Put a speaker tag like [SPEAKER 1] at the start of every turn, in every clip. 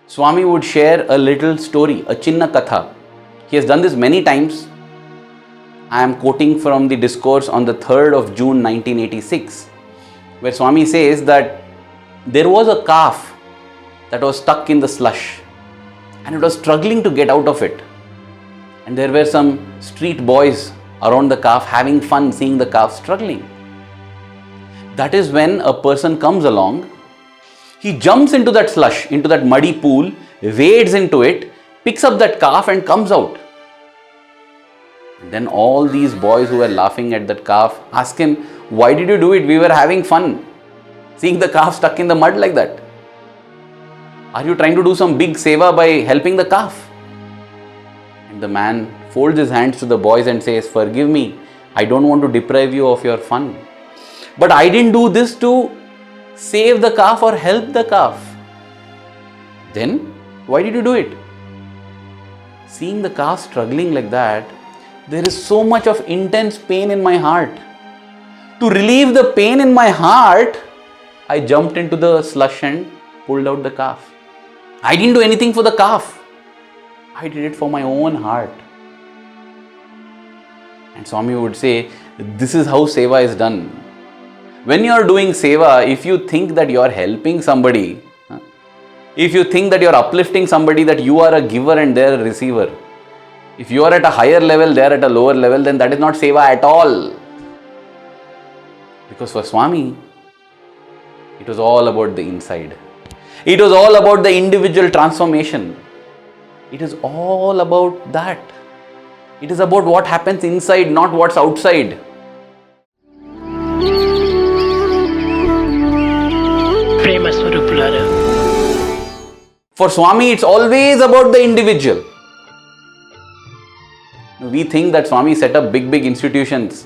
[SPEAKER 1] Swami would share a little story, a chinna katha. He has done this many times. I am quoting from the discourse on the 3rd of June 1986, where Swami says that there was a calf that was stuck in the slush and it was struggling to get out of it. And there were some street boys around the calf having fun seeing the calf struggling. That is when a person comes along, he jumps into that slush, into that muddy pool, wades into it, picks up that calf and comes out. And then all these boys who were laughing at that calf ask him, "Why did you do it? We were having fun seeing the calf stuck in the mud like that. Are you trying to do some big seva by helping the calf?" And the man folds his hands to the boys and says, "Forgive me, I don't want to deprive you of your fun. But I didn't do this to save the calf or help the calf." "Then why did you do it?" "Seeing the calf struggling like that, there is so much of intense pain in my heart. To relieve the pain in my heart, I jumped into the slush and pulled out the calf. I didn't do anything for the calf. I did it for my own heart." And Swami would say, this is how seva is done. When you are doing seva, if you think that you are helping somebody, if you think that you are uplifting somebody, that you are a giver and they are a receiver, if you are at a higher level, they are at a lower level, then that is not seva at all. Because for Swami, it was all about the inside. It was all about the individual transformation. It is all about that. It is about what happens inside, not what's outside. For Swami, it's always about the individual. We think that Swami set up big institutions.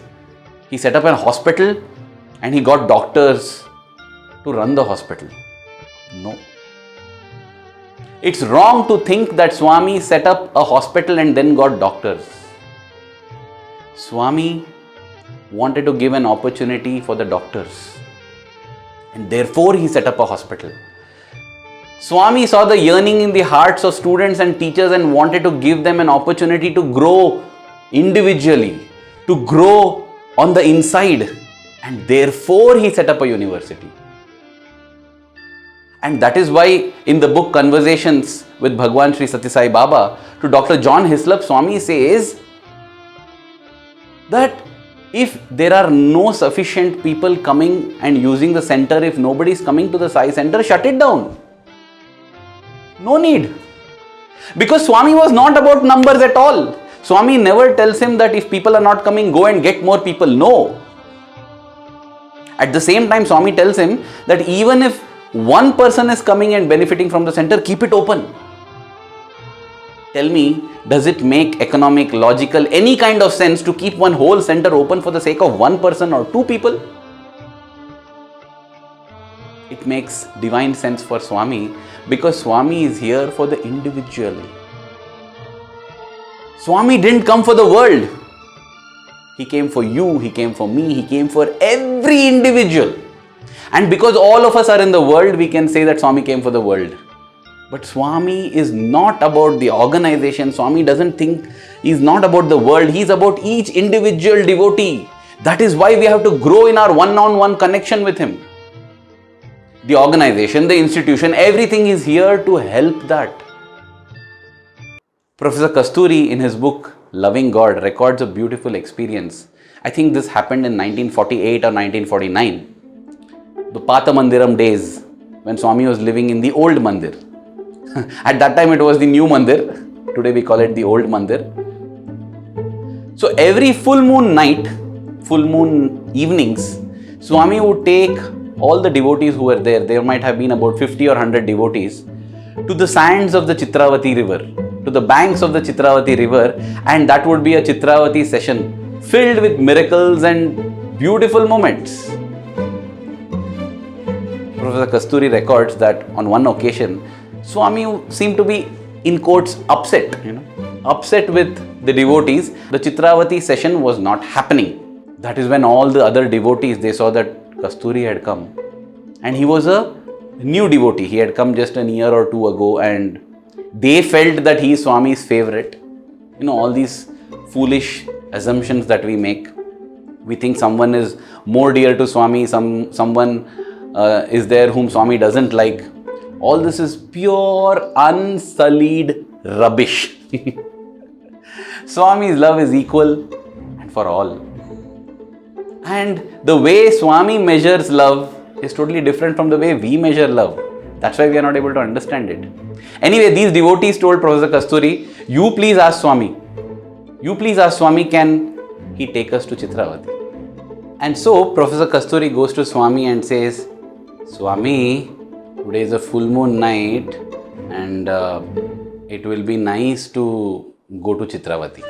[SPEAKER 1] He set up a hospital and he got doctors to run the hospital. No. It's wrong to think that Swami set up a hospital and then got doctors. Swami wanted to give an opportunity for the doctors, and therefore he set up a hospital. Swami saw the yearning in the hearts of students and teachers and wanted to give them an opportunity to grow individually, to grow on the inside, and therefore he set up a university. And that is why in the book Conversations with Bhagwan Sri Sathya Sai Baba to Dr. John Hislop, Swami says that if there are no sufficient people coming and using the center, if nobody is coming to the Sai center, shut it down. No need. Because Swami was not about numbers at all. Swami never tells him that if people are not coming, go and get more people. No. At the same time, Swami tells him that even if one person is coming and benefiting from the center, keep it open. Tell me, does it make economic, logical, any kind of sense to keep one whole center open for the sake of one person or two people? It makes divine sense for Swami because Swami is here for the individual. Swami didn't come for the world. He came for you, he came for me, he came for every individual. And because all of us are in the world, we can say that Swami came for the world. But Swami is not about the organization. Swami doesn't think, he's not about the world. He's about each individual devotee. That is why we have to grow in our one-on-one connection with him. The organization, the institution, everything is here to help that. Professor Kasturi in his book Loving God records a beautiful experience. I think this happened in 1948 or 1949. The Pata Mandiram days when Swami was living in the old mandir. At that time it was the new mandir. Today we call it the old mandir. So every full moon night, full moon evenings, Swami would take all the devotees who were there might have been about 50 or 100 devotees, to the sands of the Chitravati river, to the banks of the Chitravati river, and that would be a Chitravati session filled with miracles and beautiful moments. Professor Kasturi records that on one occasion, Swami seemed to be, in quotes, upset with the devotees. The Chitravati session was not happening. That is when all the other devotees, they saw that Kasturi had come. And he was a new devotee. He had come just a year or two ago and they felt that he is Swami's favorite. All these foolish assumptions that we make. We think someone is more dear to Swami, someone is there whom Swami doesn't like. All this is pure, unsullied rubbish. Swami's love is equal and for all. And the way Swami measures love is totally different from the way we measure love. That's why we are not able to understand it. Anyway, these devotees told Professor Kasturi, you please ask Swami. You please ask Swami, can he take us to Chitravati? And so Professor Kasturi goes to Swami and says, Swami, today is a full moon night and it will be nice to go to Chitravati.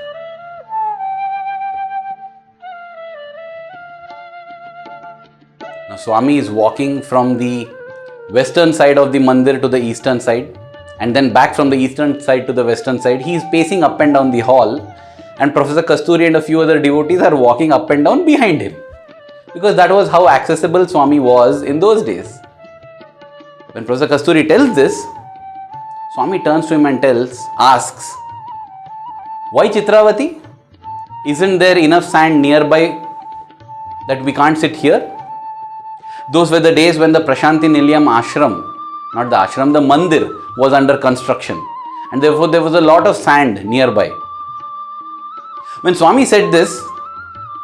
[SPEAKER 1] Now Swami is walking from the western side of the mandir to the eastern side and then back from the eastern side to the western side. He is pacing up and down the hall and Professor Kasturi and a few other devotees are walking up and down behind him. Because that was how accessible Swami was in those days. When Professor Kasturi tells this, Swami turns to him and asks, why Chitravati? Isn't there enough sand nearby that we can't sit here? Those were the days when the Prashanti Nilayam ashram, not the ashram, the mandir was under construction. And therefore there was a lot of sand nearby. When Swami said this,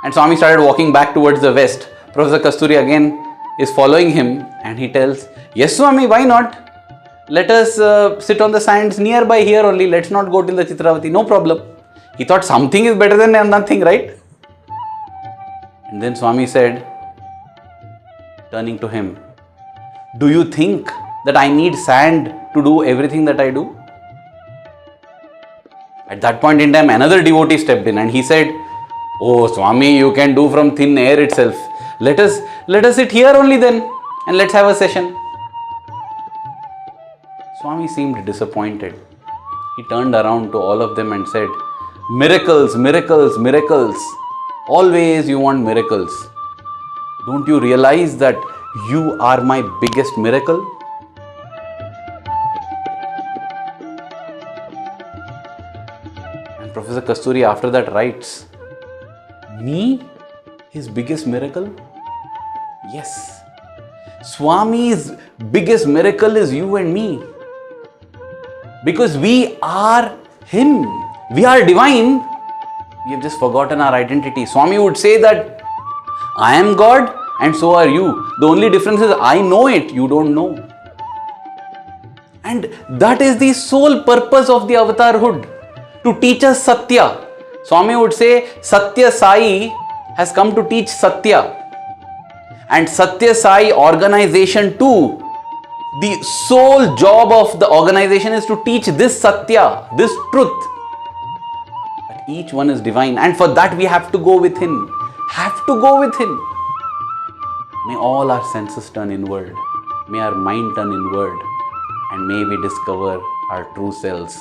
[SPEAKER 1] and Swami started walking back towards the west, Professor Kasturi again is following him and he tells, yes Swami, why not? Let us sit on the sands nearby here only. Let's not go till the Chitravati. No problem. He thought something is better than nothing, right? And then Swami said, turning to him, do you think that I need sand to do everything that I do? At that point in time, another devotee stepped in and he said, oh Swami, you can do from thin air itself. Let us sit here only then and let's have a session. Swami seemed disappointed. He turned around to all of them and said, miracles, miracles, miracles. Always you want miracles. Don't you realize that you are my biggest miracle? And Professor Kasturi after that writes, me? His biggest miracle? Yes. Swami's biggest miracle is you and me. Because we are him. We are divine. We have just forgotten our identity. Swami would say that I am God and so are you. The only difference is I know it, you don't know. And that is the sole purpose of the avatarhood, to teach us Satya. Swami would say Sathya Sai has come to teach Satya. And Sathya Sai organization too, the sole job of the organization is to teach this Satya, this truth. That each one is divine and for that we have to go with him. Have to go with him. May all our senses turn inward. May our mind turn inward. And may we discover our true selves.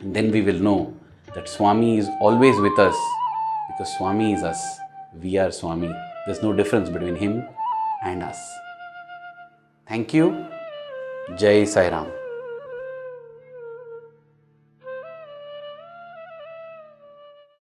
[SPEAKER 1] And then we will know that Swami is always with us because Swami is us. We are Swami. There's no difference between him and us. Thank you. Jai Sai Ram.